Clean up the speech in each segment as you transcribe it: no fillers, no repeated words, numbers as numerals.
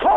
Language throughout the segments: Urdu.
100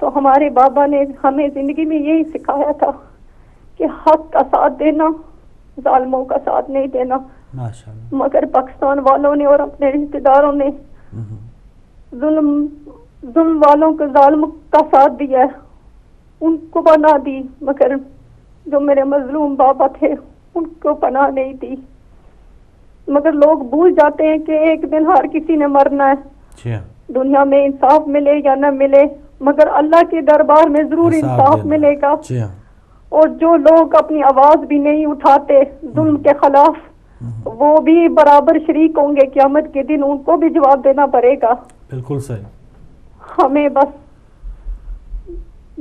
تو ہمارے بابا نے ہمیں زندگی میں یہی سکھایا تھا کہ حق کا ساتھ دینا، ظالموں کا ساتھ نہیں دینا. ماشاءاللہ. مگر پاکستان والوں نے اور اپنے رشتہ داروں نے ظلم والوں کو ظالم کا ساتھ دیا ہے، ان کو پناہ دی، مگر جو میرے مظلوم بابا تھے ان کو پناہ نہیں دی. مگر لوگ بھول جاتے ہیں کہ ایک دن ہر کسی نے مرنا ہے. دنیا میں انصاف ملے یا نہ ملے، مگر اللہ کے دربار میں ضرور انصاف ملے گا. اور جو لوگ اپنی آواز بھی نہیں اٹھاتے ظلم کے خلاف، وہ بھی برابر شریک ہوں گے قیامت کے دن، ان کو بھی جواب دینا پڑے گا. بالکل صحیح. ہمیں بس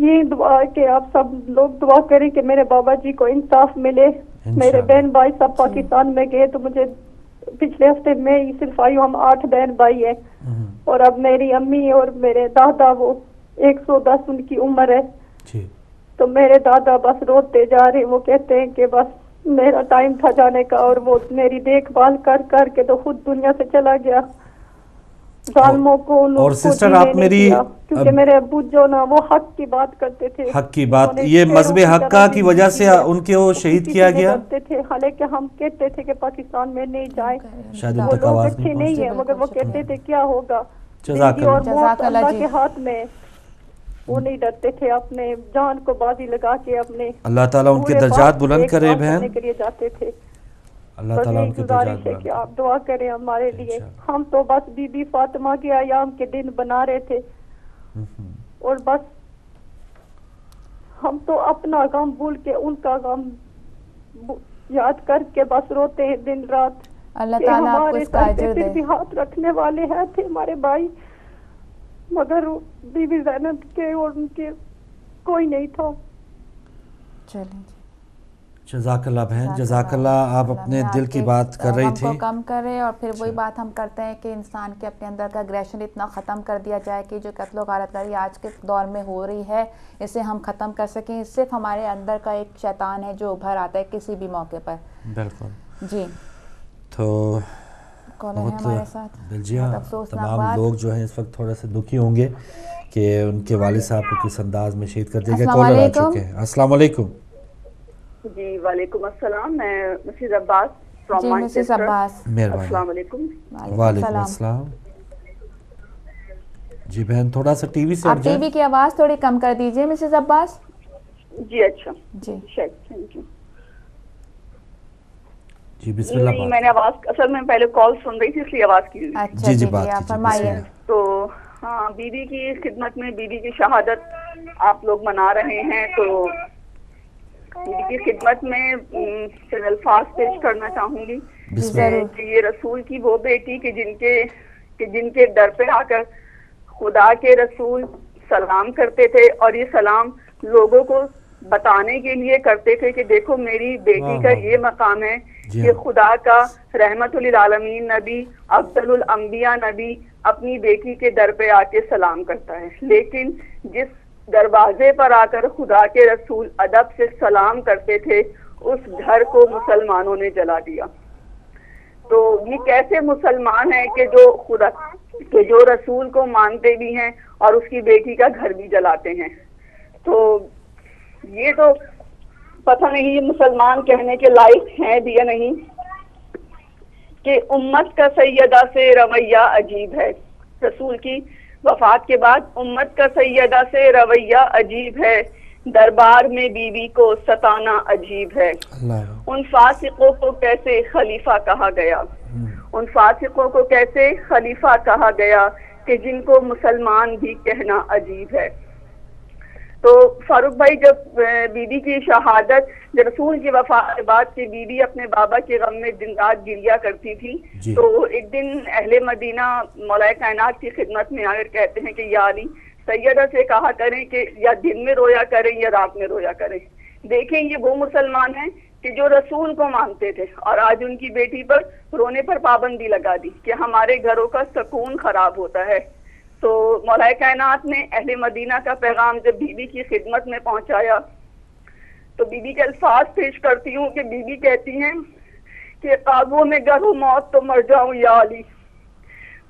یہ دعا ہے کہ آپ سب لوگ دعا کریں کہ میرے بابا جی کو انصاف ملے. میرے بہن بھائی سب پاکستان میں گئے تو مجھے پچھلے ہفتے میں ہی صرف آئی ہوں، ہم 8 بہن بھائی ہیں. اور اب میری امی اور میرے دادا وہ 110 ان کی عمر ہے. تو میرے دادا بس روتے جا رہے، وہ کہتے ہیں کہ بس میرا ٹائم تھا جانے کا، اور وہ میری دیکھ بھال کر کر کے تو خود دنیا سے چلا گیا. ظالموں کو اور سسٹر آپ میری، کیونکہ میرے ابو جو نا وہ حق کی بات کرتے تھے، حق کی بات، یہ مذہب حق کا کی وجہ سے ان کے وہ شہید کیا گیا. حالانکہ ہم کہتے تھے کہ پاکستان میں نہیں جائیں، شاید وہ لوگ اچھے نہیں ہیں، مگر وہ کہتے تھے کیا ہوگا، اور موت اللہ کے ہاتھ میں. وہ نہیں ڈرتے تھے، اپنے جان کو بازی لگا کے اپنے اللہ تعالیٰ ان کے درجات بلند کرے بہن. کے لیے جاتے تھے. اللہ تعالیٰ ان کے درجات بلند کہ آپ دعا کریں ہمارے لیے. ہم تو بس بی بی فاطمہ کے ایام کے دن بنا رہے تھے، اور بس ہم تو اپنا غم بھول کے ان کا غم یاد کر کے بس روتے ہیں دن رات. اللہ تعالیٰ آپ کو اس کا اجر دے. پھر بھی ہاتھ رکھنے والے ہیں تھے ہمارے بھائی، مگر بی بی زینب کے اور ان کے کوئی نہیں تھا. چلیں جزاک اللہ بہن، جزاک اللہ. آپ اپنے دل کی بات کر رہی تھی. ہم کو کم کرے، اور پھر وہی بات ہم کرتے ہیں کہ انسان کے اپنے اندر کا اگریشن اتنا ختم کر دیا جائے کہ جو قتل و غارت گری آج کے دور میں ہو رہی ہے اسے ہم ختم کر سکیں. صرف ہمارے اندر کا ایک شیطان ہے جو ابھر آتا ہے کسی بھی موقع پر. بالکل جی. تو بہت تمام لوگ جو ہیں اس وقت تھوڑے سے دکھی ہوں گے کہ ان کے والد صاحب کو کس انداز میں شہید کر دیا گیا. کالر آ چکے ہیں. السلام علیکم. جی وعلیکم السلام. میں مسز عباس فرام مانچسٹر. السلام علیکم. وعلیکم السلام. جی بہن تھوڑا سا ٹی وی سے آپ ٹی وی کی آواز تھوڑی کم کر دیجئے مسز عباس. جی اچھا جی تھینک یو. جی بسم اللہ. میں نے آواز اصل میں پہلے کال سن رہی تھی اس لیے آواز کی. اچھا جی آپ فرمائیے. تو ہاں، بیوی کی خدمت میں بیوی کی شہادت آپ لوگ منا رہے ہیں، تو بیوی کی خدمت میں چند الفاظ پیش کرنا چاہوں گی کہ یہ رسول کی وہ بیٹی کہ جن کے در پہ آ کر خدا کے رسول سلام کرتے تھے، اور یہ سلام لوگوں کو بتانے کے لیے کرتے تھے کہ دیکھو میری بیٹی کا یہ مقام ہے کہ خدا کا رحمت للعالمین نبی، افضل الانبیاء نبی اپنی بیٹی کے در پہ آ کے سلام کرتا ہے. لیکن جس دروازے پر آ کر خدا کے رسول ادب سے سلام کرتے تھے اس گھر کو مسلمانوں نے جلا دیا. تو یہ کیسے مسلمان ہیں کہ جو رسول کو مانتے بھی ہیں اور اس کی بیٹی کا گھر بھی جلاتے ہیں. تو یہ تو پتہ نہیں یہ مسلمان کہنے کے لائق ہیں بھی یا نہیں کہ امت کا سیدہ سے رویہ عجیب ہے. رسول کی وفات کے بعد امت کا سیدہ سے رویہ عجیب ہے، دربار میں بیوی کو ستانا عجیب ہے. ان فاسقوں کو کیسے خلیفہ کہا گیا، ان فاسقوں کو کیسے خلیفہ کہا گیا کہ جن کو مسلمان بھی کہنا عجیب ہے. تو فاروق بھائی، جب بیوی کی شہادت، جب رسول کی وفات کے بعد کہ بیوی اپنے بابا کے غم میں دن رات گریا کرتی تھی، تو ایک دن اہل مدینہ مولا کائنات کی خدمت میں آ کر کہتے ہیں کہ یا علی، سیدہ سے کہا کریں کہ یا دن میں رویا کریں یا رات میں رویا کریں. دیکھیں یہ وہ مسلمان ہیں کہ جو رسول کو مانتے تھے، اور آج ان کی بیٹی پر رونے پر پابندی لگا دی کہ ہمارے گھروں کا سکون خراب ہوتا ہے. تو مولا کائنات نے اہل مدینہ کا پیغام جب بیوی کی خدمت میں پہنچایا تو بیوی کے الفاظ پیش کرتی ہوں کہ بیوی کہتی ہیں کہ قابو میں گر ہوں موت تو مر جاؤں یا علی،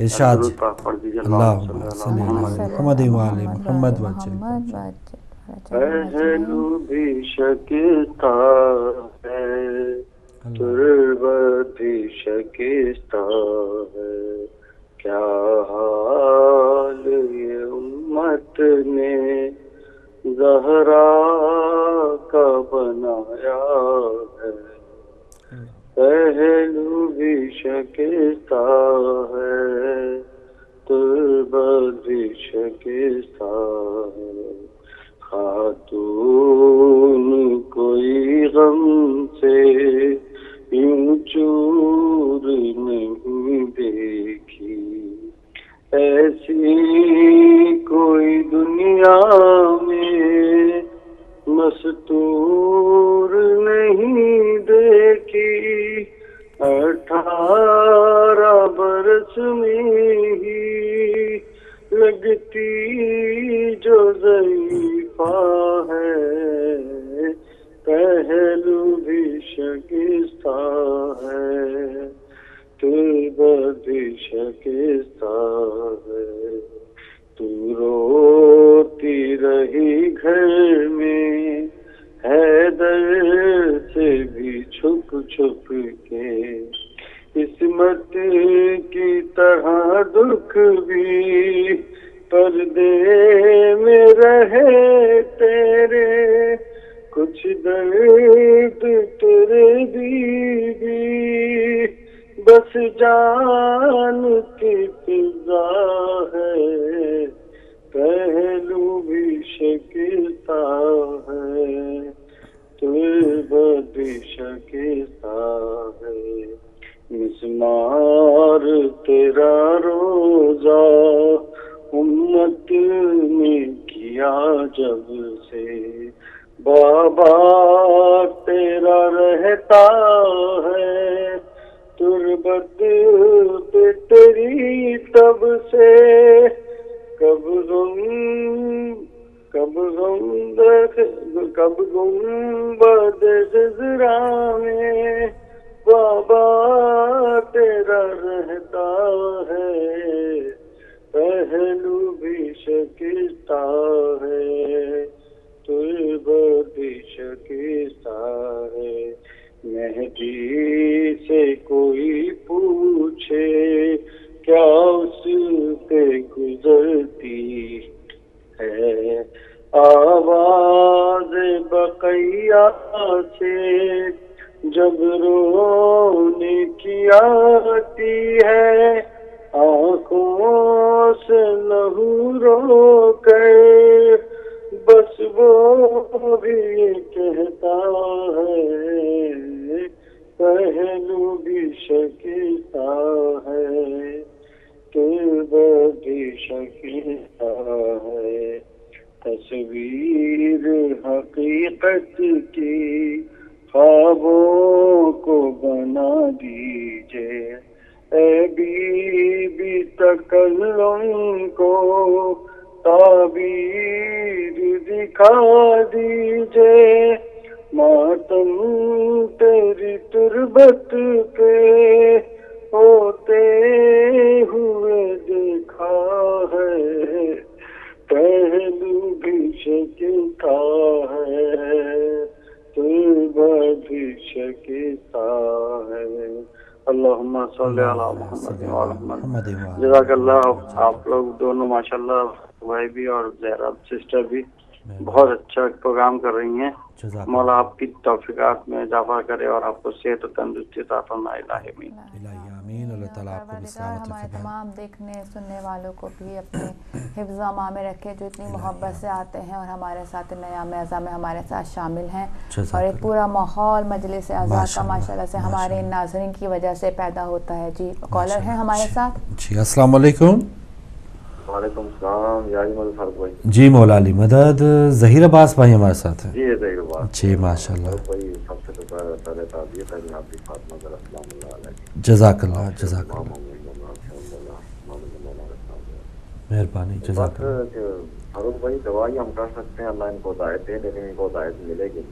ارشاد اللہم صلی محمد و آل محمد پہلو بھی شکستہ ہے تربت بھی شکستہ ہے، کیا حال یہ امت نے زہرا کا بنایا ہے، پہلو بھی شکستہ ہے تربت بھی شکستہ ہے، خاتون کوئی غم سے یوں چور نہیں دیکھی، ایسی کوئی دنیا میں مستور نہیں دیکھی، 18 برس میں ہی لگتی جو ضعیفہ ہے، پہلو بھی شکستہ ہے تربت بھی شکستہ ہے، تو روتی رہی گھر میں حیدر سے بھی چھپ چھپ کے، عصمت کی طرح دکھ بھی پردے میں رہے تیرے، کچھ درد تیرے بھی بس جان کی فضا ہے، پہلو بھی شکستہ ہے تربت بھی شکستہ ہے، مسمار تیرا روزہ امت نے کیا جب سے، بابا تیرا رہتا ہے تربت پہ تیری تب سے، کب گنبد خضرا میں بابا تیرا رہتا ہے، پہلو بھی شکستہ ہے تربت بھی شکستہ ہے، مہدی سے کوئی پوچھے کیا اس پہ گزرتی ہے، آواز بقیہ سے جب رونے کی آتی ہے، آنکھوں سے لہو رو کر بس وہ بھی کہتا ہے، پہلو بھی شکستہ ہے تربت بھی شکستہ ہے، تصویر حقیقت کی خوابوں کو بنا دیجئے، اے بی بی تکلم کو تعبیر دکھا دیجئے، ماتم تیری تربت پہ ہوتے ہوئے دیکھا ہے، پہلو بھی شکستہ ہے تربت بھی شکستہ ہے، اللہم صلی علی محمد وعلی محمد۔ جزاک اللہ، آپ لوگ دونوں ماشاءاللہ بھائی بھی اور زہرا سسٹر بھی بہت اچھا پروگرام کر رہی ہیں، مولا آپ کی توفیقات میں اضافہ کرے اور آپ کو صحت و تندرستی عطا فرمائے، الہی آمین۔ اللہ تعالیٰ آپ کو بھی سلامت ہمارے تمام دیکھنے سننے والوں کو بھی اپنے حفظ و امان میں رکھے، جو اتنی محبت سے آتے ہیں اور ہمارے ساتھ نیام اعضاء میں ہمارے ساتھ شامل ہیں، اور ایک پورا ماحول مجلس اعضاء کا ماشاءاللہ سے ہمارے ناظرین کی وجہ سے پیدا ہوتا ہے۔ جی کالر ہیں ہمارے ساتھ۔ جی السلام علیکم۔ وعلیکم السلام، یا علی فاروق بھائی۔ جی مولا علی مدد، ظہیر عباس بھائی ہمارے ساتھ ہیں۔ جی ظہیر عباس جی ماشاءاللہ بھائی، سب سے پہلے تعزیت ہے جناب کی فاطمہ ذرا سلام اللہ علیہ۔ جزاک اللہ، جزاک اللہ، مہربانی، جزاک اللہ۔ فاروق بھائی دوائی ہم کر سکتے ہیں، اللہ ان کو ہدایت دے، لیکن ان کو ہدایت ملے گی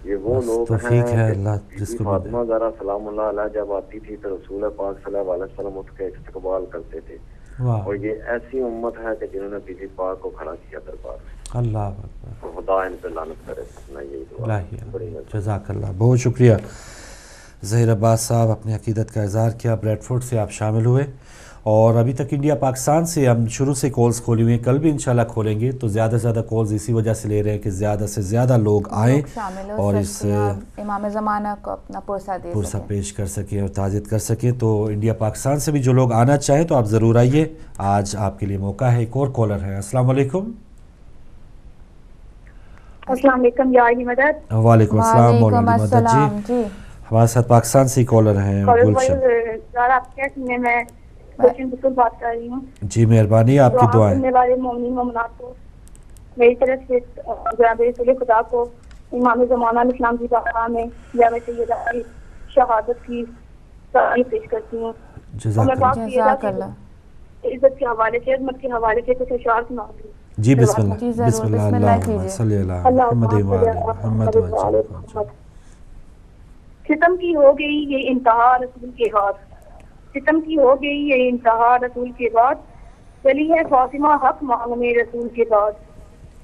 یہ وہ لوگ ہیں کہ فاطمہ زہرا سلام اللہ علیہ جب آتی تھی تو رسول پاک صلی اللہ علیہ وسلم اس کا استقبال کرتے تھے، اور یہ ایسی امت ہے کہ جنہوں نے بی بی پاک کو کھڑا کیا دربار میں. اللہ خدا ان پہ لعنت کرے. یہی دعا. جزاک اللہ، بہت شکریہ. ظہیر عباس صاحب اپنی عقیدت کا اظہار کیا، بریڈ فورڈ سے آپ شامل ہوئے، اور ابھی تک انڈیا پاکستان سے ہم شروع سے کالز کھولی ہوئی ہیں، کل بھی انشاءاللہ کھولیں گے. تو زیادہ سے زیادہ کالز اسی وجہ سے لے رہے ہیں کہ زیادہ سے زیادہ لوگ آئیں اور اس امام زمانہ کو اپنا پرسہ پیش کر سکیں اور تعزیت کر سکیں. تو انڈیا پاکستان سے بھی جو لوگ آنا چاہیں تو آپ ضرور آئیے، آج آپ کے لیے موقع ہے. ایک اور کالر ہے. السلام علیکم. السلام علیکم یا علی مدد. وعلیکم السلام مولانا مدد جی. ہمارے ساتھ پاکستان سے کالر ہیں گلشن. آپ کیسے؟ میں گلشن بطول بات کر رہی ہوں. جی مہربانی، آپ کی دعائیں. سننے والے مومنین مومنات کو میری طرف سے جناب رسول خدا کو امام زمانہ اسلام کی بارگاہ میں جامع سیدہ کی شہادت کی تعریف پیش کرتی ہوں. جزاک اللہ. عزت کے حوالے سے، عظمت کے حوالے سے کچھ اشعار سناؤں گی. جی بسم اللہ. بسم اللہ. اللہم صلی اللہ محمد محمد محمد. ستم کی ہو گئی یہ انتہا رسول کے ہاتھ، ستم کی ہو گئی یہ انتہا رسول کے بعد، چلی ہے فاطمہ حق مانگنے رسول کے بعد.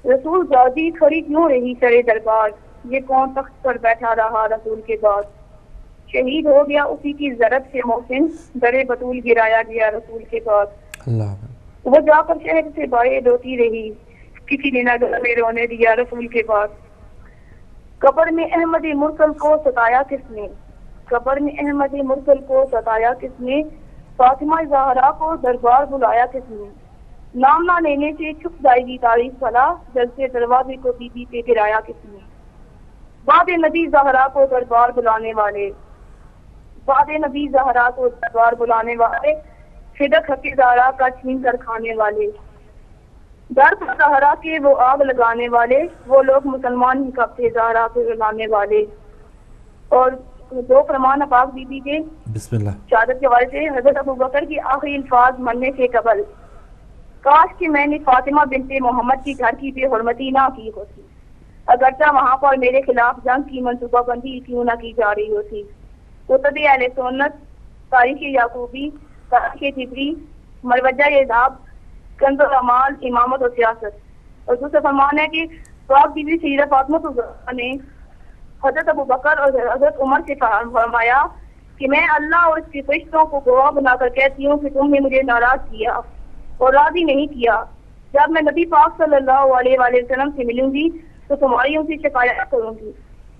رسول زادی کھڑی کیوں رہی سرے دربار، یہ کون تخت پر بیٹھا رہا رسول کے بعد. شہید ہو گیا اسی کی ضرب سے محسن، درے بطول گرایا گیا رسول کے بعد. وہ جا کر شہر سے بائے روتی رہی، کسی نے نہ گھر میں رونے دیا رسول کے بعد. قبر میں احمد مرسل کو ستایا کس نے، قبر میں احمد مرسل کو ستایا کس نے، فاطمہ زہرا کو دربار بلایا کس نے. نام نہ لینے سے چھپ جائے گی تاریخ فلا، جلسے دروازے کو بی بی پہ گرایا کس نے. بعد نبی زہرا کو دربار بلانے والے، بعد نبی زہرا کو دربار بلانے والے، صدق حق زہرا کا چھین کر کھانے والے. در پر زہرا کے وہ آگ لگانے والے، وہ لوگ مسلمان ہی کب تھے زہرا کو جلانے والے. اور دو فرمان پاک بی بی کے بسم اللہ شہادت کے حوالے سے حضرت ابوبکر کی آخری الفاظ مننے سے قبل، کاش کہ میں نے فاطمہ بنت محمد کی گھر کی بے حرمتی نہ کی ہوتی، اگرچہ وہاں پر میرے خلاف جنگ کی منصوبہ بندی کیوں نہ کی جا رہی ہوتی. کتب اہل سنت، تاریخ یعقوبی، تاریخ جبری، مروجہ اذہاب، کنز الاعمال، امامت و سیاست. اور دوسرا فرمان ہے کہ پاک بی بی سیدہ فاطمہ الزہرا نے حضرت ابوبکر اور حضرت عمر سے فرمایا کہ میں اللہ اور اس کے فرشتوں کو گواہ بنا کر کہتی ہوں کہ تم نے مجھے ناراض کیا اور راضی نہیں کیا. جب میں نبی پاک صلی اللہ علیہ وآلہ وسلم سے ملوں گی تو تمہاری ان سے شکایت کروں گی.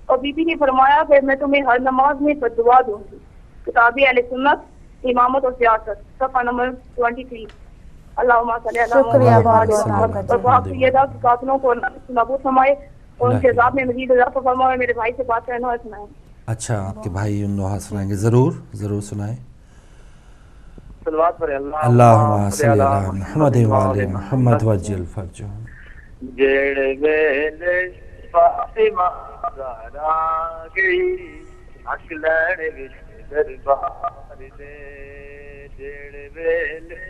اور بی بی نے فرمایا کہ میں تمہیں ہر نماز میں بددعا دوں گی. کتاب اہل سنت، امامت اور سیاست، صفحہ نمبر 23. اللہم صلی اللہ علیہ اور پاک سیدہ کی قاتلوں کو نابود فرمائے اور ان کے عذاب میں مزید اضافہ فرمائے. میرے بھائی سے بات کرنا سنائیں. اچھا، آپ کے بھائی نوحہ سنائیں گے. ضرور ضرور سنائیں. صلوات پر اللہم صلی اللہ محمد وآل محمد وجل فرجہم. جڑ ویلے فاطمہ زہرا گئی، حق لین وچ دربار دے. جڑ ویلے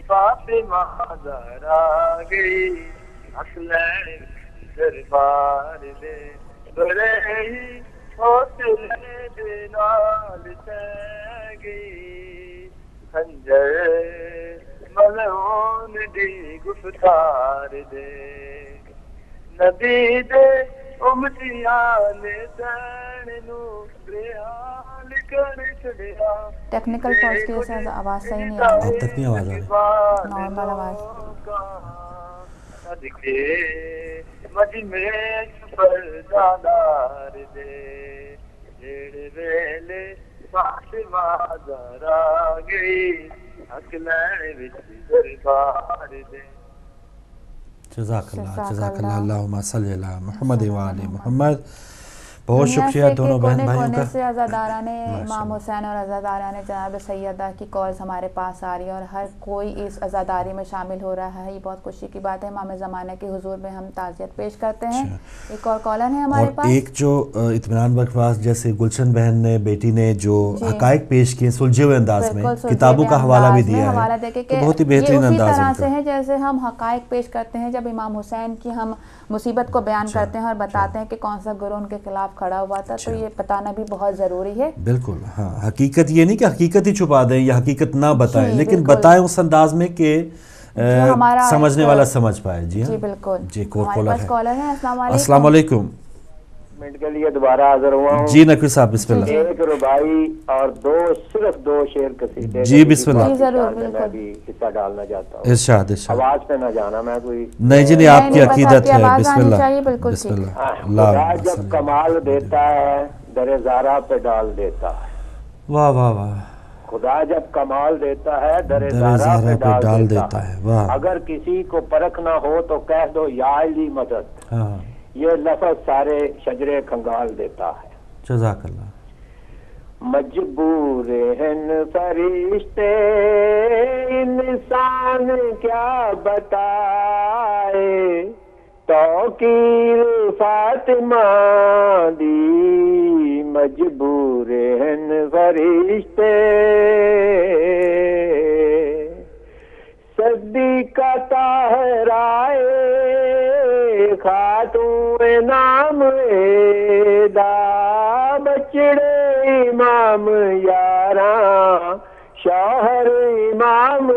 فاطمہ زہرا گئی، حق لین وچ دربار دے. بڑے ہی حوصلے دے نال تے گئی، خنجر ملعون دی گفتار دے. نبی دے امتیاں نے دین نو ریال کر چھڑیا. ٹیکنیکل فالٹ کی وجہ سے آواز صحیح نہیں آ رہی. تک نہیں آواز آ رہی. نارمل آواز. صدقے مجمع پر دادار دے. جڑ ویلے فاطمہ زہرا گئی، حق لین وچ دربار دے. جزاک اللہ جزاک اللہ. اللہم صلی اللہ محمد وآل محمد. بہت شکریہ دونوں بہن بھائیوں کا. سے عزاداران امام حسین اور عزاداران جناب سیدہ کی کالز ہمارے پاس آ رہی ہے اور ہر کوئی اس عزاداری میں شامل ہو رہا ہے. یہ بہت خوشی کی بات ہے. امام زمانہ کے حضور میں ہم تعزیت پیش کرتے ہیں. ایک اور کالر ہے ہمارے پاس. ایک جو اطمینان بخش جیسے گلشن بہن نے بیٹی نے جو حقائق پیش کیے سلجھے ہوئے انداز میں، کتابوں کا حوالہ بھی دیا ہے، تو بہت ہی بہترین انداز طرح سے ہے جیسے ہم حقائق پیش کرتے ہیں جب امام حسین کی ہم مصیبت کو بیان کرتے ہیں اور بتاتے ہیں کہ کون سا گروہ ان کے خلاف خلاف کھڑا ہوا تھا. تو یہ بتانا بھی بہت ضروری ہے. بالکل ہاں, حقیقت یہ نہیں کہ حقیقت ہی چھپا دیں یا حقیقت نہ بتائیں, لیکن بتائیں اس انداز میں کہ سمجھنے والا سمجھ پائے. جی جی بالکل. جی کالر ہے. السلام علیکم. منٹ کے لیے دوبارہ حاضر ہوا ہوں. جی نقوی صاحب بسم اللہ. ایک ربائی اور صرف دو شعر قصیدے. جی بسم اللہ. ضرور میں بھی حصہ ڈالنا چاہتا ہوں. ارشاد. آواز پہ نہ جانا, میں کوئی نہیں جی نہیں, آپ کی عقیدت ہے. بسم اللہ. بسم اللہ. خدا جب کمال دیتا ہے در زارا پہ ڈال دیتا ہے. واہ واہ واہ. خدا جب کمال دیتا ہے در زارا پہ ڈال دیتا ہے. اگر کسی کو پرکھنا ہو تو کہہ دو یا علی مدد. یہ لفظ سارے شجرے کھنگال دیتا ہے. جزاک اللہ. مجبور ہیں فرشتے انسان کیا بتائے, توقیر فاطمہ دی مجبور ہیں فرشتے. صدیقہ طاہرائے خاتون نام دا بچڑے امام یاراں شوہر امام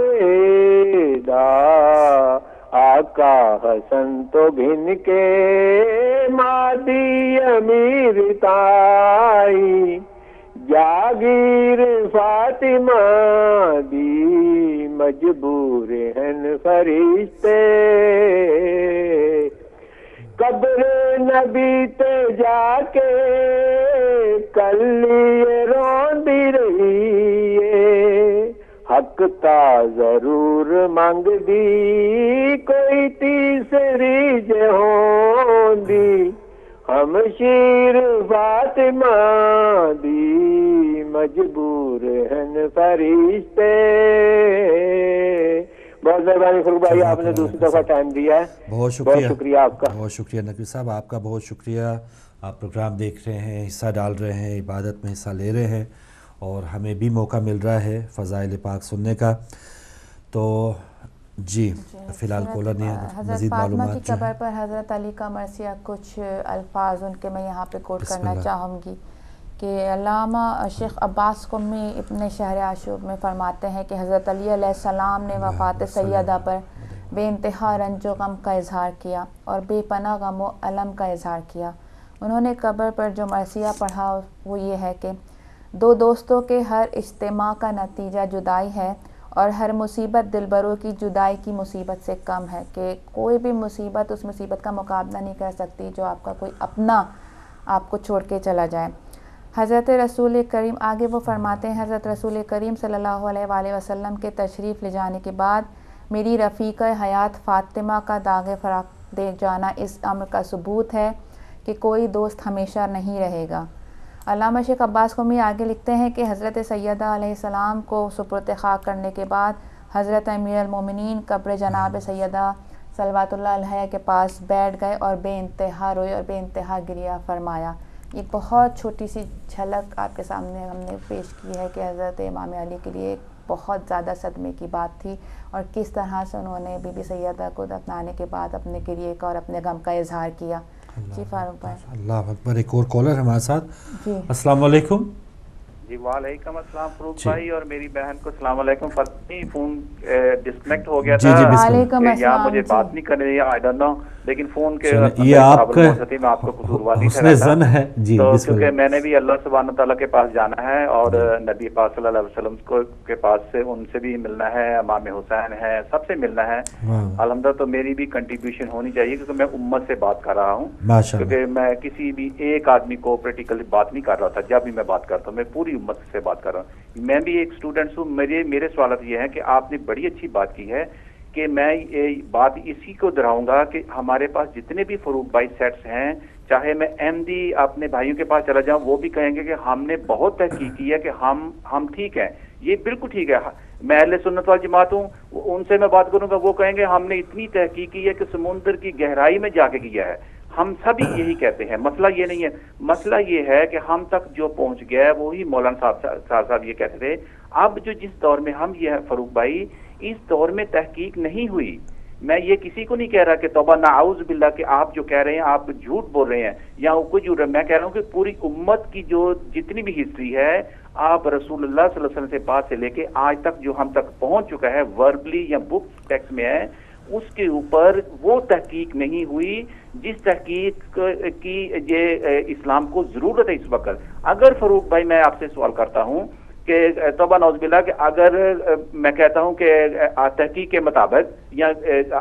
دا. آقا حسن تو گھن کے مادی امیر تائی, جاگیر فاطمہ دی مجبور ہیں فرشتے. قبر نبی تے جا کے کلی روندی رہی ہے, حق تا ضرور منگ دی کوئی تیسری جہوندی. ہم شیر فاطمہ دی مجبور ہیں فرشتے. بہت مہربانی فروغ بھائی, آپ نے دوسری دفعہ ٹائم دیا ہے. بہت شکریہ آپ کا. بہت شکریہ نقوی صاحب, آپ کا بہت شکریہ. آپ پروگرام دیکھ رہے ہیں, حصہ ڈال رہے ہیں, عبادت میں حصہ لے رہے ہیں, اور ہمیں بھی موقع مل رہا ہے فضائل پاک سننے کا. تو جی فی الحال کالر نہیں ہے, مزید معلومات. حضرت فاطمہ کی قبر پر حضرت علی کا مرثیہ, کچھ الفاظ ان کے میں یہاں پہ کوٹ کرنا چاہوں گی کہ علامہ شیخ عباس قمی اپنے شہر عاشور میں فرماتے ہیں کہ حضرت علی علیہ السلام نے وفات سیدہ پر بے انتہا رنج و غم کا اظہار کیا اور بے پناہ غم و علم کا اظہار کیا. انہوں نے قبر پر جو مرثیہ پڑھا وہ یہ ہے کہ دو دوستوں کے ہر اجتماع کا نتیجہ جدائی ہے, اور ہر مصیبت دلبروں کی جدائی کی مصیبت سے کم ہے. کہ کوئی بھی مصیبت اس مصیبت کا مقابلہ نہیں کر سکتی جو آپ کا کوئی اپنا آپ کو چھوڑ کے چلا جائے. حضرت رسول کریم, آگے وہ فرماتے ہیں, حضرت رسول کریم صلی اللہ علیہ وآلہ وسلم کے تشریف لے جانے کے بعد میری رفیقہ حیات فاطمہ کا داغ فراق دے جانا اس امر کا ثبوت ہے کہ کوئی دوست ہمیشہ نہیں رہے گا. علامہ شیخ عباس قمی آگے لکھتے ہیں کہ حضرت سیدہ علیہ السلام کو سپرد خاک کرنے کے بعد حضرت امیر المومنین قبر جناب سیدہ صلوات اللہ علیہ کے پاس بیٹھ گئے اور بے انتہا روئے اور بے انتہا گریہ فرمایا. یہ بہت چھوٹی سی جھلک آپ کے سامنے ہم نے پیش کی ہے کہ حضرت امام علی کے لیے بہت زیادہ صدمے کی بات تھی, اور کس طرح سے انہوں نے بی بی سیدہ کو دفنانے کے بعد اپنے گریے کا اور اپنے غم کا اظہار کیا. جی فاروق بھائی. اللہ اکبر. ایک اور کالر ہمارے ساتھ. جی السلام علیکم. جی وعلیکم السلام فروغ بھائی, اور میری بہن کو السلام علیکم. فون ڈسکنیکٹ ہو گیا تھا, وعلیکم السلام. یہاں مجھے بات نہیں کرنی ہے, آئی ڈونٹ نو, لیکن فون کے یہ آپ کا میں آپ کو قصوروار نہیں حسن زن ہے. جی کیونکہ میں نے بھی اللہ سبحانہ تعالیٰ کے پاس جانا ہے, اور نبی پاک صلی اللہ علیہ وسلم کے پاس سے ان سے بھی ملنا ہے, امام حسین ہے, سب سے ملنا ہے الحمدللہ. تو میری بھی کنٹریبیوشن ہونی چاہیے, کیونکہ میں امت سے بات کر رہا ہوں, کیونکہ میں کسی بھی ایک آدمی کو پریکٹیکلی بات نہیں کر رہا تھا. جب بھی میں بات کرتا ہوں میں پوری امت سے بات کر رہا ہوں. میں بھی ایک اسٹوڈنٹ ہوں. میرے سوالات یہ ہیں کہ آپ نے بڑی اچھی بات کی ہے, کہ میں بات اسی کو دہراؤں گا کہ ہمارے پاس جتنے بھی فروغ بھائی سیٹس ہیں, چاہے میں احمدی اپنے بھائیوں کے پاس چلا جاؤں, وہ بھی کہیں گے کہ ہم نے بہت تحقیق کی ہے کہ ہم ٹھیک ہیں. یہ بالکل ٹھیک ہے. میں اہل سنت وال جماعت ہوں, ان سے میں بات کروں گا, وہ کہیں گے ہم نے اتنی تحقیق کی ہے کہ سمندر کی گہرائی میں جا کے کیا ہے. ہم سبھی یہی کہتے ہیں. مسئلہ یہ نہیں ہے, مسئلہ یہ ہے کہ ہم تک جو پہنچ گیا ہے وہی مولانا صاحب یہ کہتے تھے. اب جو جس دور میں ہم یہ ہے فروغ بھائی, اس دور میں تحقیق نہیں ہوئی. میں یہ کسی کو نہیں کہہ رہا کہ توبہ نعوذ باللہ کہ آپ جو کہہ رہے ہیں آپ جھوٹ بول رہے ہیں یا کوئی جھوٹ ہے. میں کہہ رہا ہوں کہ پوری امت کی جو جتنی بھی ہسٹری ہے آپ رسول اللہ صلی اللہ علیہ وسلم سے بات سے لے کے آج تک جو ہم تک پہنچ چکا ہے وربلی یا بک ٹیکسٹ میں ہے, اس کے اوپر وہ تحقیق نہیں ہوئی جس تحقیق کی یہ اسلام کو ضرورت ہے اس وقت. اگر فاروق بھائی میں آپ سے سوال کرتا ہوں کہ توبہ نعوذ باللہ کہ اگر میں کہتا ہوں کہ تحقیق کے مطابق یا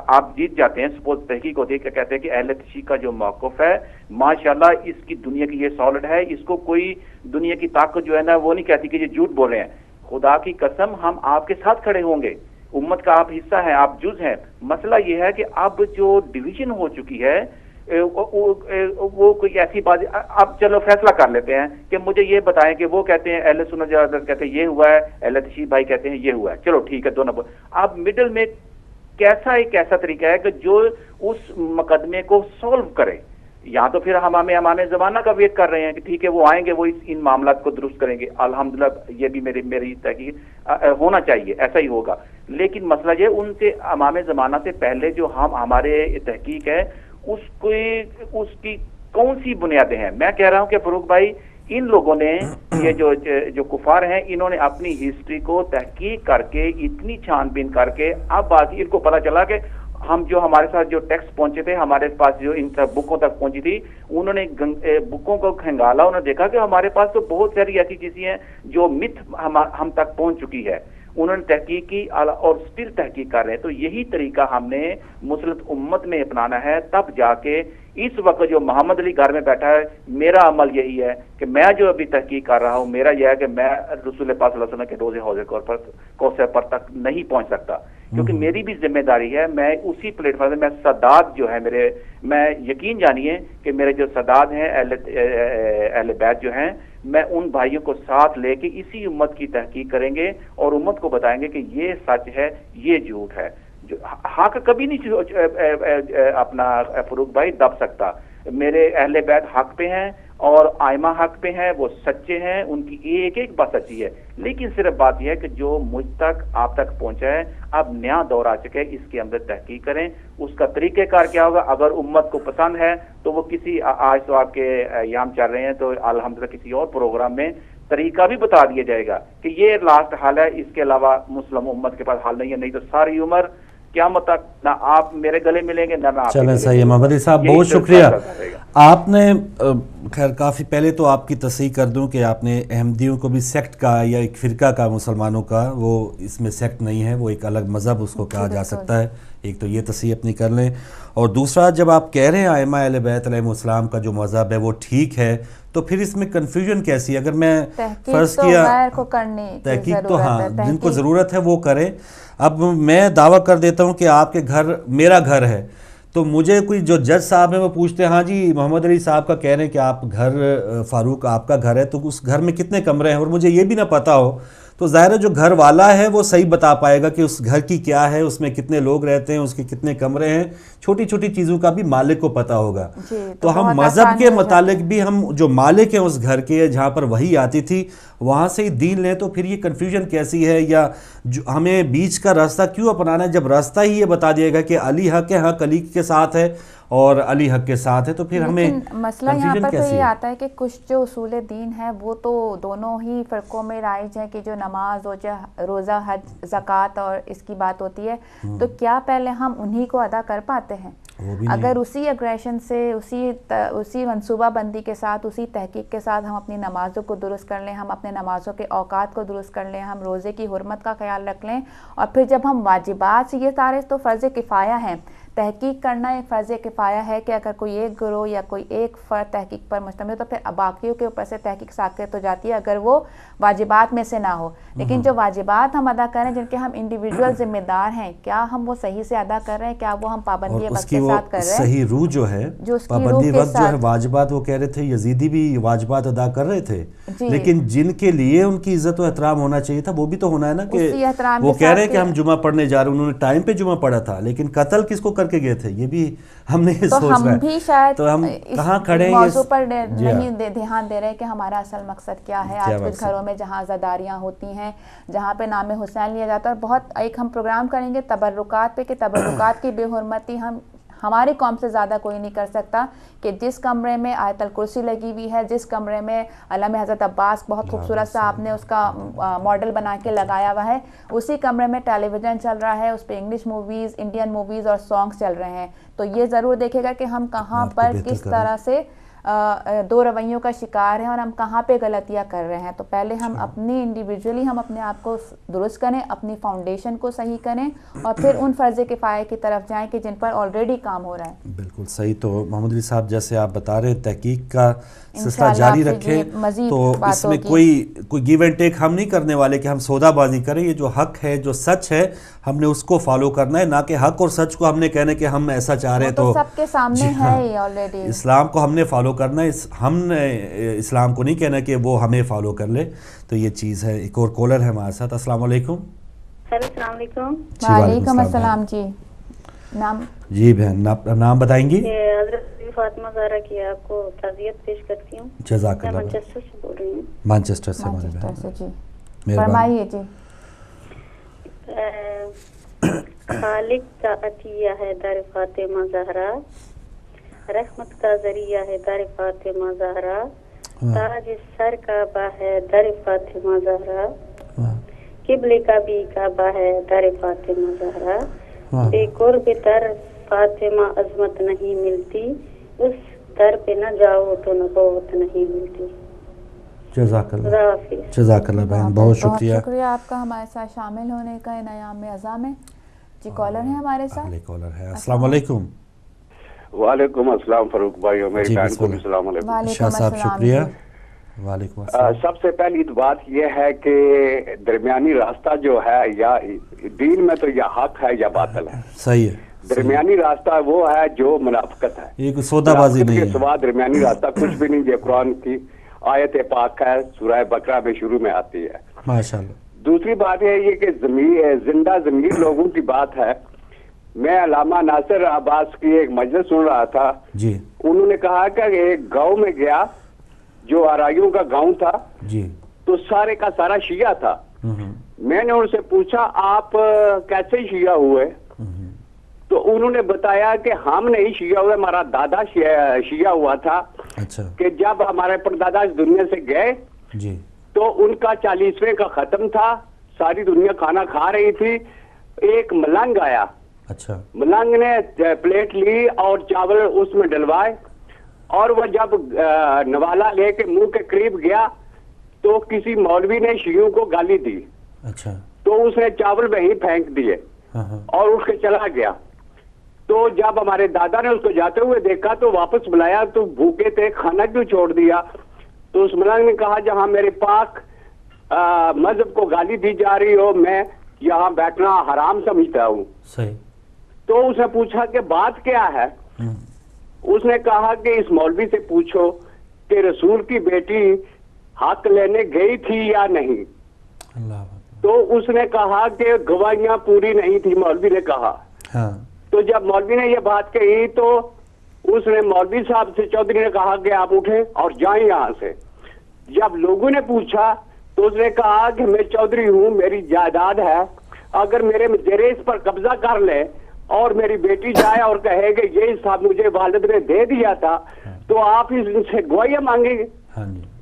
آپ جیت جاتے ہیں, سپوز تحقیق ہوتی ہے کہ کہتے ہیں کہ اہل تشیع کا جو موقف ہے ماشاءاللہ اس کی دنیا کی یہ سالڈ ہے, اس کو کوئی دنیا کی طاقت جو ہے نا وہ نہیں کہتی کہ یہ جھوٹ بول رہے ہیں. خدا کی قسم ہم آپ کے ساتھ کھڑے ہوں گے, امت کا آپ حصہ ہیں, آپ جز ہیں. مسئلہ یہ ہے کہ اب جو ڈویژن ہو چکی ہے وہ کوئی ایسی بات, اب چلو فیصلہ کر لیتے ہیں کہ مجھے یہ بتائیں کہ وہ کہتے ہیں اہل سنت والجماعت کہتے ہیں یہ ہوا ہے, اہل تشیع بھائی کہتے ہیں یہ ہوا ہے, چلو ٹھیک ہے دونوں. اب مڈل میں کیسا ایک ایسا طریقہ ہے کہ جو اس مقدمے کو سولو کرے, یا تو پھر ہم امام زمانہ کا ویٹ کر رہے ہیں کہ ٹھیک ہے وہ آئیں گے, وہ ان معاملات کو درست کریں گے. الحمدللہ یہ بھی میری تحقیق ہونا چاہیے, ایسا ہی ہوگا. لیکن مسئلہ یہ ان سے امام زمانہ سے پہلے جو ہمارے تحقیق ہے اس کی کون سی بنیادیں ہیں. میں کہہ رہا ہوں کہ فاروق بھائی ان لوگوں نے یہ جو کفار ہیں انہوں نے اپنی ہسٹری کو تحقیق کر کے اتنی چھان بین کر کے اب آج ان کو پتہ چلا کہ ہم جو ہمارے ساتھ جو ٹیکسٹ پہنچے تھے, ہمارے پاس جو ان بکوں تک پہنچی تھی, انہوں نے بکوں کو کھنگالا, انہوں نے دیکھا کہ ہمارے پاس تو بہت ساری ایسی چیزیں ہیں جو متھ ہم تک پہنچ چکی ہے. انہوں نے تحقیق کی اور اسٹل تحقیق کر رہے ہیں. تو یہی طریقہ ہم نے مسلط امت میں اپنانا ہے, تب جا کے اس وقت جو محمد علی گھر میں بیٹھا ہے, میرا عمل یہی ہے کہ میں جو ابھی تحقیق کر رہا ہوں میرا یہ ہے کہ میں رسول پاک صلی اللہ علیہ وسلم کے روضے حوض کوثر پر تک نہیں پہنچ سکتا, کیونکہ میری بھی ذمہ داری ہے. میں اسی پلیٹ فارم میں سادات جو ہے میرے, میں یقین جانیے کہ میرے جو سادات ہیں اہل بیت جو ہیں, میں ان بھائیوں کو ساتھ لے کے اسی امت کی تحقیق کریں گے اور امت کو بتائیں گے کہ یہ سچ ہے یہ جھوٹ ہے. حق کبھی نہیں اپنا فاروق بھائی دب سکتا. میرے اہل بیت حق پہ ہیں اور آئمہ حق پہ ہیں, وہ سچے ہیں, ان کی ایک ایک بات سچی ہے. لیکن صرف بات یہ ہے کہ جو مجھ تک آپ تک پہنچا ہے اب نیا دور آ چکا ہے, اس کے اندر تحقیق کریں. اس کا طریقہ کار کیا ہوگا, اگر امت کو پسند ہے تو وہ کسی, آج تو آپ کے ایام چل رہے ہیں تو الحمدللہ کسی اور پروگرام میں طریقہ بھی بتا دیا جائے گا کہ یہ لاسٹ حال ہے, اس کے علاوہ مسلم امت کے پاس حال نہیں ہے. نہیں تو ساری عمر قیامت تک نہ آپ میرے گلے ملیں گے نہ میں آپ. چلیں صحیح ہے محمد علی صاحب, بہت شکریہ. آپ نے خیر کافی پہلے تو آپ کی تصحیح کر دوں کہ آپ نے احمدیوں کو بھی سیکٹ کا یا ایک فرقہ کا مسلمانوں کا, وہ اس میں سیکٹ نہیں ہے, وہ ایک الگ مذہب اس کو کہا جا سکتا ہے. ایک تو یہ تصحیح اپنی کر لیں. اور دوسرا جب آپ کہہ رہے ہیں ائمہ اہل بیت علیہم السلام کا جو مذہب ہے وہ ٹھیک ہے, تو پھر اس میں کنفیوژن کیسی ہے؟ اگر میں فرض کیا تحقیق تو ہاں جن کو ضرورت ہے وہ کریں. اب میں دعویٰ کر دیتا ہوں کہ آپ کے گھر میرا گھر ہے, تو مجھے کوئی جو جج صاحب ہیں وہ پوچھتے ہیں ہاں جی محمد علی صاحب کا کہہ رہے ہیں کہ آپ گھر فاروق آپ کا گھر ہے, تو اس گھر میں کتنے کمرے ہیں, اور مجھے یہ بھی نہ پتہ ہو, تو ظاہر ہے جو گھر والا ہے وہ صحیح بتا پائے گا کہ اس گھر کی کیا ہے, اس میں کتنے لوگ رہتے ہیں, اس کے کتنے کمرے ہیں. چھوٹی چھوٹی چیزوں کا بھی مالک کو پتہ ہوگا. تو ہم مذہب کے متعلق بھی ہم جو مالک ہیں اس گھر کے جہاں پر وہی آتی تھی وہاں سے ہی دین لیں, تو پھر یہ کنفیوژن کیسی ہے, یا ہمیں بیچ کا راستہ کیوں اپنانا ہے جب راستہ ہی یہ بتا دے گا کہ علی حق ہے, حق علی کے ساتھ ہے اور علی حق کے ساتھ ہے, تو پھر ہمیں مسئلہ یہاں پر تو یہ آتا ہے کہ کچھ جو اصول دین ہے وہ تو دونوں ہی فرقوں میں رائج ہے کہ جو نماز روزہ حج زکوٰۃ اور اس کی بات ہوتی ہے, تو کیا پہلے ہم انہی کو ادا کر پاتے ہیں؟ اگر اسی اگریشن سے اسی منصوبہ بندی کے ساتھ اسی تحقیق کے ساتھ ہم اپنی نمازوں کو درست کر لیں, ہم اپنے نمازوں کے اوقات کو درست کر لیں, ہم روزے کی حرمت کا خیال رکھ لیں, اور پھر جب ہم واجبات سے, یہ سارے تو فرض کفایہ ہیں, تحقیق کرنا ایک فرض کفایہ ہے کہ اگر کوئی ایک گروہ یا کوئی ایک فرد تحقیق پر مشتمل ہو تو پھر باقیوں کے اوپر سے تحقیق ساقط ہو جاتی ہے اگر وہ واجبات میں سے نہ ہو. لیکن جو واجبات ہم ادا کریں جن کے ہم انڈیویجول ذمہ دار ہیں, کیا ہم وہ صحیح سے ادا کر رہے ہیں, کیا وہ ہم پابندی وقت کے ساتھ کر رہے ہیں؟ صحیح روح جو ہے پابندی وقت جو ہے واجبات, وہ کہہ رہے تھے یزیدی بھی واجبات ادا کر رہے تھے, لیکن جن کے لیے ان کی عزت و احترام ہونا چاہیے تھا وہ بھی تو ہونا ہے نا, کہ وہ کہہ رہے ہیں کہ ہم جمعہ پڑھنے جا رہے ہیں, انہوں نے ٹائم پہ جمعہ پڑھا تھا, لیکن قتل کس کو کر کے گئے تھے؟ یہ بھی ہم نے سوچ رہا ہے. تو ہم بھی شاید تو ہم کہاں کھڑے ہیں موضوع پر نہیں دھیان دے رہے کہ ہمارا اصل مقصد کیا ہے. آج کچھ گھروں میں جہاں عزاداریاں ہوتی ہیں, جہاں پہ نام حسین لیا جاتا ہے, بہت ایک ہم پروگرام کریں گے تبرکات پہ کہ تبرکات کی بے حرمتی ہماری قوم سے زیادہ کوئی نہیں کر سکتا, کہ جس کمرے میں آیت الکرسی لگی ہوئی ہے, جس کمرے میں علم حضرت عباس بہت خوبصورت سا آپ نے اس کا ماڈل بنا کے لگایا ہوا ہے, اسی کمرے میں ٹیلی ویژن چل رہا ہے, اس پہ انگلش موویز, انڈین موویز اور سانگز چل رہے ہیں. تو یہ ضرور دیکھے گا کہ ہم کہاں پر کس طرح سے دو رویوں کا شکار ہیں اور ہم کہاں پہ غلطیاں کر رہے ہیں. تو پہلے ہم اپنی انڈیویجولی ہم اپنے آپ کو درست کریں, اپنی فاؤنڈیشن کو صحیح کریں, اور پھر ان فرض کفایہ کی طرف جائیں کہ جن پر آلریڈی کام ہو رہا ہے. بالکل صحیح. تو محمد علی صاحب جیسے آپ بتا رہے ہیں تحقیق کا سلسلہ جاری رکھیں, تو اس میں کوئی گیو اینڈ ٹیک ہم نہیں کرنے والے کہ ہم سودا بازی کریں. یہ جو حق ہے, جو سچ ہے, ہم نے اس کو فالو کرنا ہے, نہ کہ حق اور سچ کو ہم نے کہنے کہ ہم ایسا چاہ رہے ہیں تو سب کے سامنے ہے آلریڈی. اسلام کو ہم نے فالو کرنا ہے, ہم نے اسلام کو نہیں کہنا کہ وہ ہمیں فالو کر لے. تو یہ چیز ہے. ایک اور کالر ہے ہمارے ساتھ. السلام علیکم. السلام علیکم. وعلیکم السلام. جی نام؟ جی بہن نام بتائیں گی؟ حضرت فاطمہ زہرا کی آپ کو تعزیت پیش کرتی ہوں. جزاک اللہ. مانچسٹر سے بول رہی ہوں. مانچسٹر سے. جی فرمائیے. جی خالق کا عطیہ ہے در فاطمہ زہرا, رحمت کا ذریعہ ہے در فاطمہ زہرا, تاج سر کعبہ ہے در فاطمہ زہرا, قبلے کا بھی کعبہ ہے در فاطمہ زہرا, بے قرب تر فاطمہ عظمت نہیں ملتی, اس در پہ نہ جاؤ تو نبوت نہیں ملتی. جزاک اللہ. جزاک اللہ بہن, بہت شکریہ آپ کا ہمارے ساتھ شامل ہونے کا ان ایام اعظم میں. جی کالر ہیں ہمارے ساتھ. کالر ہے. السلام علیکم. وعلیکم السلام فاروق بھائی, اور میری بہن کو بھی السلام علیکم. شاہ صاحب شکریہ. وعلیکم السلام. سب سے پہلی بات یہ ہے کہ درمیانی راستہ جو ہے, یا دین میں تو یا حق ہے یا باطل ہے. صحیح ہے. درمیانی راستہ وہ ہے جو منافقت ہے. یہ کوئی سودا بازی نہیں ہے. کے سوا درمیانی راستہ کچھ بھی نہیں. یہ قرآن کی آیت پاک ہے, سورہ بقرہ میں شروع میں آتی ہے. ماشاءاللہ. دوسری بات یہ کہ زندہ ضمیر لوگوں کی بات ہے. میں علامہ ناصر عباس کی ایک مجلس سن رہا تھا. جی. انہوں نے کہا کہ ایک گاؤں میں گیا جو آرائیوں کا گاؤں تھا. جی. تو سارے کا سارا شیعہ تھا. میں نے ان سے پوچھا آپ کیسے شیعہ ہوئے؟ تو انہوں نے بتایا کہ ہم نہیں شیعہ ہوئے, ہمارا دادا شیعہ ہوا تھا. اچھا. کہ جب ہمارے پردادا اس دنیا سے گئے جی تو ان کا 40ویں کا ختم تھا, ساری دنیا کھانا کھا رہی تھی, ایک ملنگ آیا. اچھا. ملنگ نے پلیٹ لی اور چاول اس میں ڈلوائے, اور وہ جب نوالا لے کے منہ کے قریب گیا تو کسی مولوی نے شیعوں کو گالی دی. اچھا. تو اس نے چاول وہیں پھینک دیے اور اٹھ کے چلا گیا. تو جب ہمارے دادا نے اس کو جاتے ہوئے دیکھا تو واپس بلایا, تو بھوکے تھے, کھانا کیوں چھوڑ دیا؟ تو اس ملنگ نے کہا جہاں میرے پاک مذہب کو گالی دی جا رہی ہو, میں یہاں بیٹھنا حرام سمجھتا ہوں. صحیح. تو اس نے پوچھا کہ بات کیا ہے؟ اس نے کہا کہ اس مولوی سے پوچھو کہ رسول کی بیٹی حق لینے گئی تھی یا نہیں. تو اس نے کہا کہ گواہیاں پوری نہیں تھی, مولوی نے کہا. تو جب مولوی نے یہ بات کہی تو اس نے مولوی صاحب سے, چودھری نے کہا کہ آپ اٹھیں اور جائیں یہاں سے. جب لوگوں نے پوچھا تو اس نے کہا کہ میں چودھری ہوں, میری جائیداد ہے, اگر میرے زیر اس پر قبضہ کر لے اور میری بیٹی جائے اور کہے کہ یہ صاحب مجھے والد نے دے دیا تھا, تو آپ ان سے گواہیاں مانگیں گے.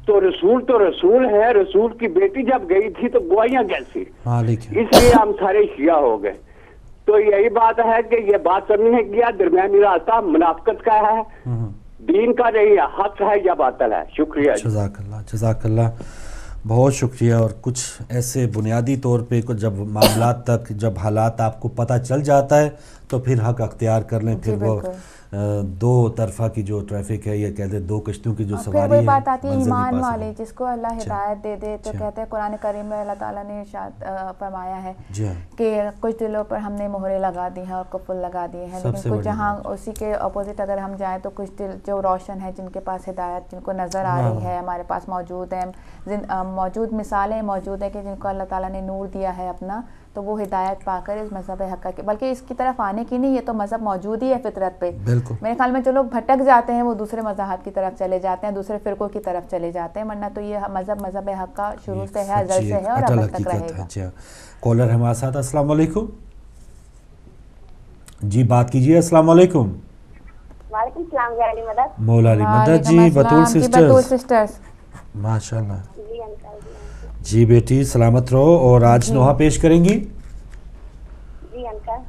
تو رسول ہے, رسول کی بیٹی جب گئی تھی تو گواہیاں کیسی؟ اس لیے ہم سارے شیعہ ہو گئے. تو یہی بات ہے کہ یہ بات سمجھنے کیا درمیانی راستہ منافقت کا ہے, دین کا نہیں ہے, حق ہے یا باطل ہے. شکریہ. جزاک اللہ. جزاک اللہ, بہت شکریہ. اور کچھ ایسے بنیادی طور پہ جب معاملات تک جب حالات آپ کو پتہ چل جاتا ہے تو پھر حق اختیار کر لیں. پھر وہ دو طرفہ کی جو ٹریفک ہے, یہ کہتے ہیں دو کشتیوں کی جو سواری ہے, پھر وہی بات آتی ہے ایمان والے جس کو اللہ ہدایت دے دے. تو کہتے ہیں قرآن کریم میں اللہ تعالیٰ نے ارشاد فرمایا ہے کہ کچھ دلوں پر ہم نے مہریں لگا دی ہیں اور قفل لگا دیے ہیں, لیکن کچھ جہاں اسی کے اپوزٹ اگر ہم جائیں تو کچھ دل جو روشن ہے, جن کے پاس ہدایت جن کو نظر آ رہی ہے, ہمارے پاس موجود ہیں, موجود مثالیں موجود ہیں کہ جن کو اللہ تعالیٰ نے نور دیا ہے اپنا, تو وہ ہدایت پا کر اس مذہب حق کے، بلکہ اس کی طرف آنے کی نہیں، یہ تو مذہب موجود ہی ہے فطرت پہ. میرے خیال میں جو لوگ بھٹک جاتے ہیں وہ دوسرے مذاہب کی طرف چلے جاتے ہیں، دوسرے فرقوں کی طرف چلے جاتے ہیں، ورنہ تو یہ مذہب حق کا شروع سے ہے، ازل سے ہے اور ابد تک رہے گا. کالر ہمارے ساتھ. السلام علیکم. جی بات کیجیے. السلام علیکم. وعلیکم السلام. علی مدد. مولا علی مدد جی. بطول سسٹرز ماشاء اللہ. جی بیٹی سلامت رہو. اور آج نوحہ پیش کریں گی؟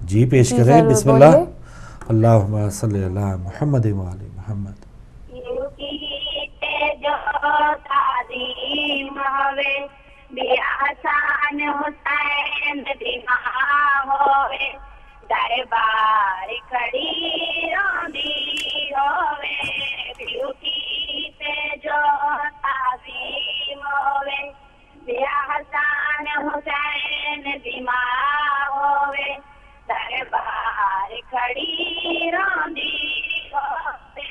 جی پیش کریں. بسم اللہ. اللہم صلی اللہ محمد و علی محمد. دربار کھڑی روندی ہووے بیوٹی تے جو تعظیم ہووے بیا حسن حسین دی ماں ہووے دربار کھڑی روندی ہووے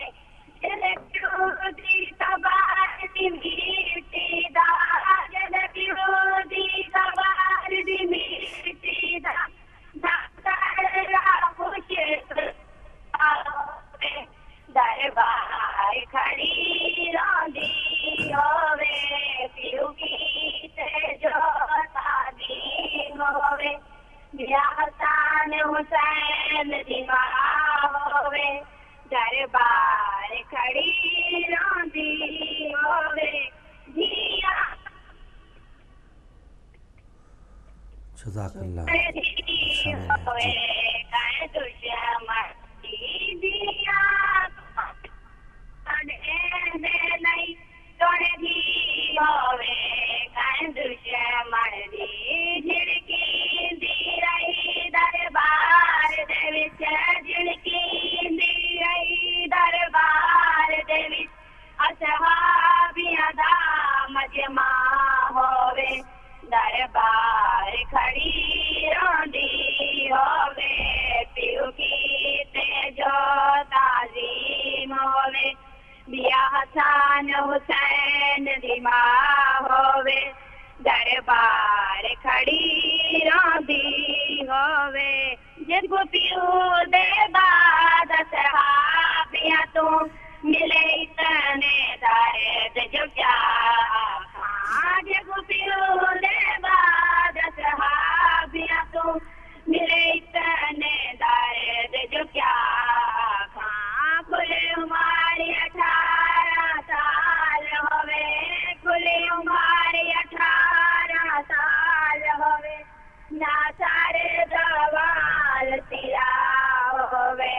جل پیو دی تبار دی میٹی دا جل پیو دی تبار دی میٹی دا دربار کھڑی روندی ہووے پیو کی تے جو تعظیم ہووے بیا حسن حسین دی ماں ہووے دربار کھڑی روندی ہووے دھیا. جزاک اللہ. دربار کھڑی روندی ہووے پیو کی تے جو تعظیم ہووے بیا حسن حسین دی ماں ہووے دربار کھڑی روندی ہووے جد کو پیو دے بعد صحابیاں تو ملے اتنے درد جو کیا جب پیو دے بعد صحابیاں تو ملے اتنے درد جو کیا کھلے ہماری 18 سال ہوئے کھلے ہماری 18 سال ہوئے نہ سارے دوال تیرا ہوئے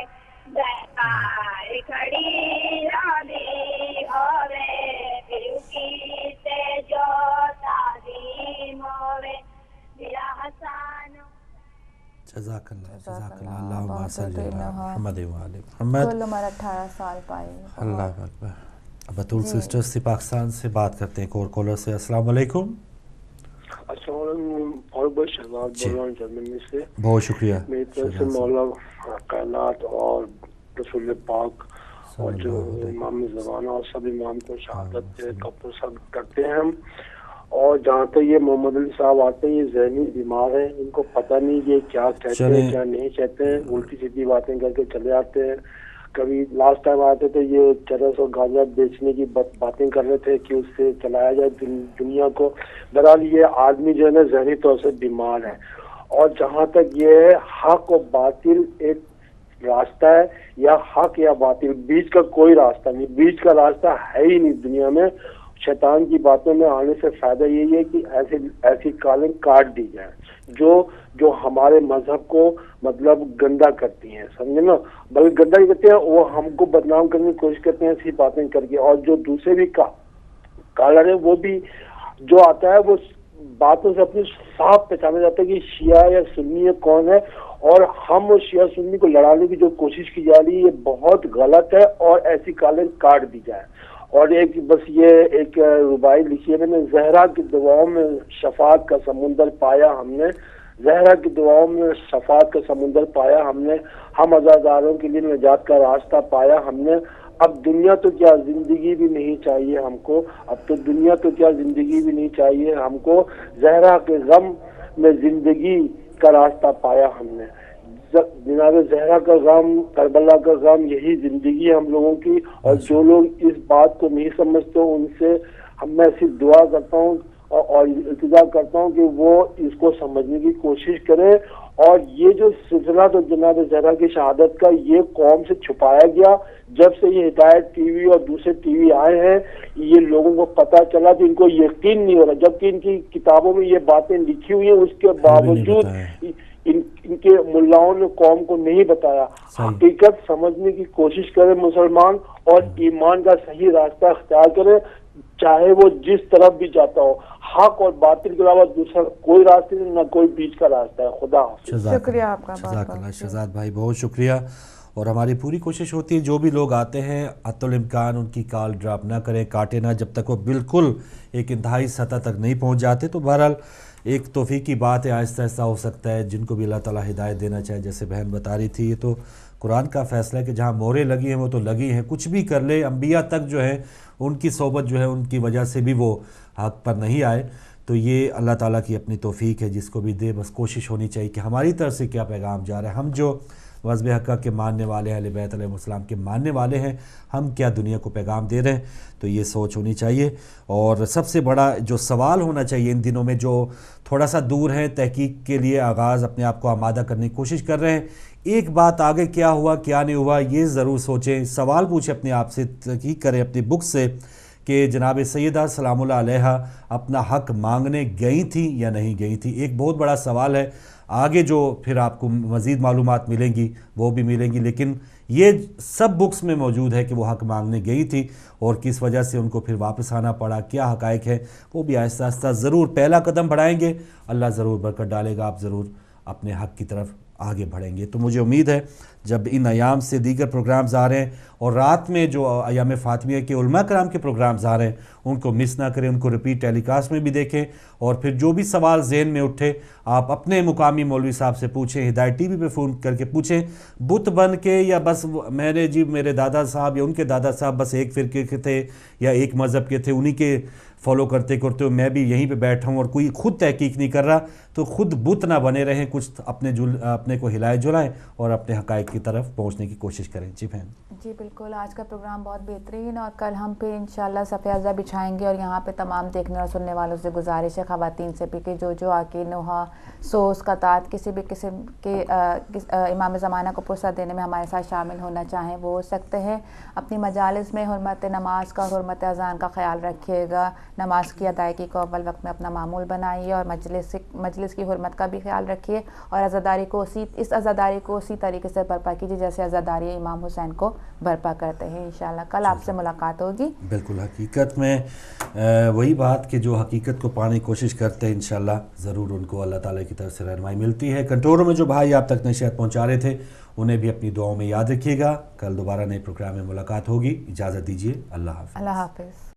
دربار کھڑی روندی ہووے پیو کی تے جو تعظیم ہووے بیا حسن. جزاک اللہ. جزاک اللہ. اللہم صلی اللہ محمد و علی محمد. کل عمر 18 سال پائی. اللہ اکبر. بطول سسٹرز سے پاکستان سے بات کرتے ہیں. ایک اور کالر سے. السلام علیکم. السلام علیکم. اور بہت شہزاد بول رہا ہوں جرمنی سے. بہت شکریہ. میری طرف سے مولا کائنات اور رسول پاک اور جو امام زمانہ اور سب امام کو شہادت کا پرسہ کرتے ہیں ہم. اور جہاں تک یہ محمد علی صاحب آتے ہیں یہ ذہنی بیمار ہیں، ان کو پتہ نہیں یہ کیا کہتے ہیں کیا نہیں کہتے ہیں، الٹی سیدھی باتیں کر کے چلے آتے ہیں. کبھی لاسٹ ٹائم آتے تھے یہ چرس اور گاجا بیچنے کی باتیں کر رہے تھے کہ اس سے چلایا جائے دنیا کو. بہرحال یہ آدمی جو ہے نا ذہنی طور سے بیمار ہے. اور جہاں تک یہ حق و باطل ایک راستہ ہے یا حق یا باطل، بیچ کا کوئی راستہ نہیں، بیچ کا راستہ ہے ہی نہیں دنیا میں. شیطان کی باتوں میں آنے سے فائدہ یہی ہے کہ ایسی کالیں کاٹ دی جائیں جو ہمارے مذہب کو مطلب گندا کرتی ہیں، سمجھے نا. بلکہ گندا ہی کرتے ہیں وہ ہم کو بدنام کرنے کی کوشش کرتے ہیں ایسی باتیں کر کے. اور جو دوسرے بھی کالر ہیں وہ بھی جو آتا ہے وہ باتوں سے اپنی صاف پہچانا جاتا ہے کہ شیعہ یا سنی کون ہے. اور ہم شیعہ سنی کو لڑانے کی جو کوشش کی جا رہی ہے یہ بہت غلط ہے اور ایسی کالیں کاٹ دی جائے. اور ایک بس یہ ایک ربائی لکھی ہے میں نے، زہرا کی دعاؤں میں شفاعت کا سمندر پایا ہم نے، زہرا کی دعاؤں میں شفاعت کا سمندر پایا ہم نے، ہم عزاداروں کے لیے نجات کا راستہ پایا ہم نے. اب دنیا تو کیا زندگی بھی نہیں چاہیے ہم کو، اب تو دنیا تو کیا زندگی بھی نہیں چاہیے ہم کو. زہرا کے غم میں زندگی کا راستہ پایا ہم نے. جناب زہرا کا غم، کربلا کا غم، یہی زندگی ہے ہم لوگوں کی. اور جو لوگ اس بات کو نہیں سمجھتے ان سے میں صرف دعا کرتا ہوں اور التجا کرتا ہوں کہ وہ اس کو سمجھنے کی کوشش کریں. اور یہ جو سلسلہ تو جناب زہرا کی شہادت کا یہ قوم سے چھپایا گیا. جب سے یہ ہدایت ٹی وی اور دوسرے ٹی وی آئے ہیں یہ لوگوں کو پتہ چلا تو ان کو یقین نہیں ہو رہا، جبکہ ان کی کتابوں میں یہ باتیں لکھی ہوئی ہیں، اس کے باوجود ان کے ملاؤں نے قوم کو نہیں بتایا. حقیقت سمجھنے کی کوشش کرے مسلمان اور ایمان کا صحیح راستہ اختیار کرے، چاہے وہ جس طرف بھی جاتا ہو. حق اور باطل کے علاوہ دوسرا کوئی راستہ نہیں، نہ کوئی بیچ کا راستہ ہے. خدا حافظ. شکریہ آپ کا. جزاک اللہ شہزاد بھائی، بہت شکریہ. اور ہماری پوری کوشش ہوتی ہے جو بھی لوگ آتے ہیں حتی الامکان ان کی کال ڈراپ نہ کریں، کاٹے نہ جب تک وہ بالکل ایک انتہائی سطح تک نہیں پہنچ جاتے. تو بہرحال ایک توفیق کی بات ہے، آہستہ آہستہ ہو سکتا ہے جن کو بھی اللہ تعالیٰ ہدایت دینا چاہے. جیسے بہن بتا رہی تھی یہ تو قرآن کا فیصلہ ہے کہ جہاں مورے لگی ہیں وہ تو لگی ہیں، کچھ بھی کر لے. انبیاء تک جو ہے ان کی صحبت جو ہے ان کی وجہ سے بھی وہ حق پر نہیں آئے. تو یہ اللہ تعالیٰ کی اپنی توفیق ہے، جس کو بھی دے. بس کوشش ہونی چاہیے کہ ہماری طرف سے کیا پیغام جا رہا ہے. ہم جو مذہب حقہ کے ماننے والے ہیں، اہل بیت علیہ السلام کے ماننے والے ہیں، ہم کیا دنیا کو پیغام دے رہے ہیں. تو یہ سوچ ہونی چاہیے. اور سب سے بڑا جو سوال ہونا چاہیے ان دنوں میں جو تھوڑا سا دور ہیں، تحقیق کے لیے آغاز اپنے آپ کو آمادہ کرنے کی کوشش کر رہے ہیں، ایک بات آگے کیا ہوا کیا نہیں ہوا یہ ضرور سوچیں. سوال پوچھیں اپنے آپ سے، تحقیق کریں اپنی بک سے کہ جناب سیدہ سلام اللہ علیہا اپنا حق مانگنے گئی تھیں یا نہیں گئی تھیں. ایک بہت بڑا سوال ہے. آگے جو پھر آپ کو مزید معلومات ملیں گی وہ بھی ملیں گی، لیکن یہ سب بکس میں موجود ہے کہ وہ حق مانگنے گئی تھی اور کس وجہ سے ان کو پھر واپس آنا پڑا، کیا حقائق ہے وہ بھی آہستہ آہستہ ضرور پہلا قدم بڑھائیں گے. اللہ ضرور برکت ڈالے گا، آپ ضرور اپنے حق کی طرف آگے بڑھیں گے. تو مجھے امید ہے جب ان ایام سے دیگر پروگرامز آ رہے ہیں اور رات میں جو ایام فاطمیہ کے علماء کرام کے پروگرامز آ رہے ہیں ان کو مس نہ کریں، ان کو ریپیٹ ٹیلی کاسٹ میں بھی دیکھیں. اور پھر جو بھی سوال ذہن میں اٹھے آپ اپنے مقامی مولوی صاحب سے پوچھیں، ہدایت ٹی وی پہ فون کر کے پوچھیں. بت بن کے یا بس میرے دادا صاحب یا ان کے دادا صاحب بس ایک فرقے کے تھے یا ایک مذہب کے تھے، انہی کے فالو کرتے کرتے میں بھی یہیں پہ بیٹھا ہوں اور کوئی خود تحقیق نہیں کر رہا، تو خود بت نہ بنے رہیں. کچھ اپنے کو ہلائے جلائیں اور اپنے حقائق کی طرف پہنچنے کی کوشش کریں. جی بہن. جی بالکل، آج کا پروگرام بہت بہترین، اور کل ہم پھر انشاءاللہ صفحہ ازا بچھائیں گے. اور یہاں پہ تمام دیکھنے اور سننے والوں سے گزارش ہے، خواتین سے بھی، کہ جو آ کے نوحہ سوس قطعات کسی بھی قسم کے امام زمانہ کو فرصت دینے میں ہمارے ساتھ شامل ہونا چاہیں وہ ہو سکتے ہیں. اپنی مجالس میں حرمت نماز کا، حرمت اذان کا خیال رکھیے گا. نماز کی ادائیگی کو اول وقت میں اپنا معمول بنائیے اور مجلس کی حرمت کا بھی خیال رکھیے. اور عزاداری کو اسی طریقے سے برپا کیجیے جیسے عزاداری امام حسین کو برپا کرتے ہیں. انشاءاللہ کل آپ سے ملاقات ہوگی. بالکل، حقیقت میں وہی بات کہ جو حقیقت کو پانے کی کوشش کرتے ہیں انشاءاللہ ضرور ان کو اللہ تعالیٰ کی طرف سے رہنمائی ملتی ہے. کنٹرولوں میں جو بھائی آپ تک نشریات پہنچا رہے تھے انہیں بھی اپنی دعاؤں میں یاد رکھیے گا. کل دوبارہ نئے پروگرام میں ملاقات ہوگی. اجازت دیجیے. اللہ حافظ. اللہ حافظ.